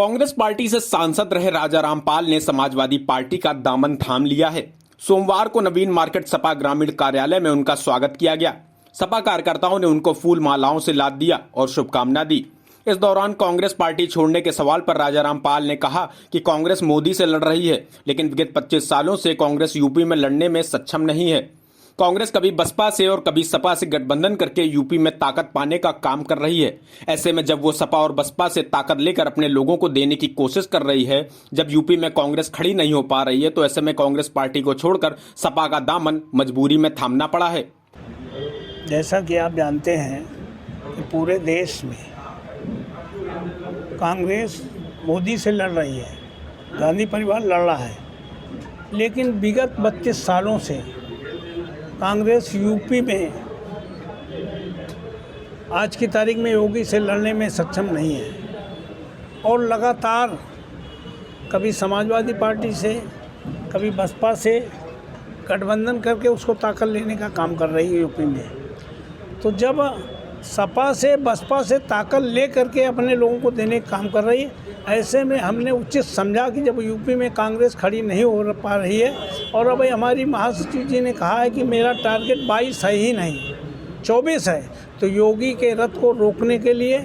Congress party से सांसद रहे राजा रामपाल ने समाजवादी पार्टी का दामन थाम लिया है। सोमवार को नवीन मार्केट सपा ग्रामीण कार्यालय में उनका स्वागत किया गया। सपा कार्यकर्ताओं ने उनको फूल मालाओं से लाद दिया और शुभकामना दी। इस दौरान कांग्रेस पार्टी छोड़ने के सवाल पर राजा रामपाल ने कहा कि कांग्रेस मोदी से लड़ रही है, लेकिन विगत 25 सालों से कांग्रेस यूपी में लड़ने में सक्षम नहीं है। कांग्रेस कभी बसपा से और कभी सपा से गठबंधन करके यूपी में ताकत पाने का काम कर रही है। ऐसे में जब वो सपा और बसपा से ताकत लेकर अपने लोगों को देने की कोशिश कर रही है, जब यूपी में कांग्रेस खड़ी नहीं हो पा रही है, तो ऐसे में कांग्रेस पार्टी को छोड़कर सपा का दामन मजबूरी में थामना पड़ा है। जैसा कि आप जानते हैं कि पूरे देश में कांग्रेस मोदी से लड़ रही है, गांधी परिवार लड़ रहा है, लेकिन विगत 32 सालों से कांग्रेस यूपी में आज की तारीख में योगी से लड़ने में सक्षम नहीं है और लगातार कभी समाजवादी पार्टी से कभी बसपा से गठबंधन करके उसको ताकत लेने का काम कर रही है यूपी में। तो जब सपा से बसपा से ताकत ले करके अपने लोगों को देने का काम कर रही है, ऐसे में हमने उचित समझा कि जब यूपी में कांग्रेस खड़ी नहीं हो पा रही है और अब हमारी महासचिव जी ने कहा है कि मेरा टारगेट 22 है ही नहीं 24 है, तो योगी के रथ को रोकने के लिए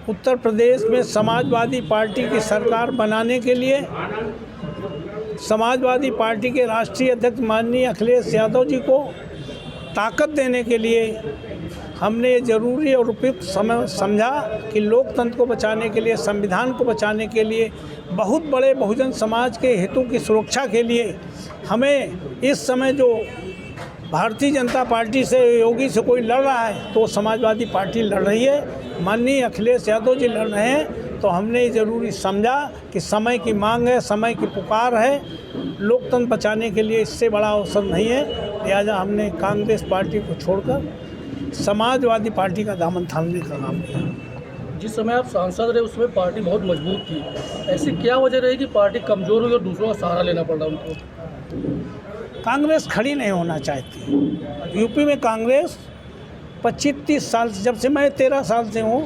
उत्तर प्रदेश में समाजवादी पार्टी की सरकार बनाने के लिए समाजवादी पार्टी के राष्ट्रीय अध्यक्ष माननीय अखिलेश यादव जी को ताकत देने के लिए हमने ये जरूरी और उपयुक्त समय समझा कि लोकतंत्र को बचाने के लिए, संविधान को बचाने के लिए, बहुत बड़े बहुजन समाज के हितों की सुरक्षा के लिए हमें इस समय जो भारतीय जनता पार्टी से योगी से कोई लड़ रहा है तो समाजवादी पार्टी लड़ रही है, माननीय अखिलेश यादव जी लड़ रहे हैं, तो हमने ये ज़रूरी समझा कि समय की मांग है, समय की पुकार है, लोकतंत्र बचाने के लिए इससे बड़ा अवसर नहीं है। लिहाजा हमने कांग्रेस पार्टी को छोड़कर समाजवादी पार्टी का दामन थामने का काम किया। जिस समय आप सांसद रहे उसमें पार्टी बहुत मजबूत थी, ऐसी क्या वजह रही कि पार्टी कमज़ोर हुई और दूसरों का सहारा लेना पड़ा उनको? कांग्रेस खड़ी नहीं होना चाहती यूपी में। कांग्रेस 25-30 साल से, जब से मैं 13 साल से हूँ,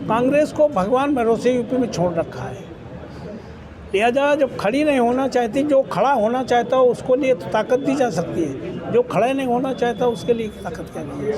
कांग्रेस को भगवान भरोसे यूपी में छोड़ रखा है। लिहाजा जब खड़ी नहीं होना चाहती, जो खड़ा होना चाहता हो उसको लिए तो ताकत दी जा सकती है, जो खड़े नहीं होना चाहता उसके लिए ताकत क्या दी है।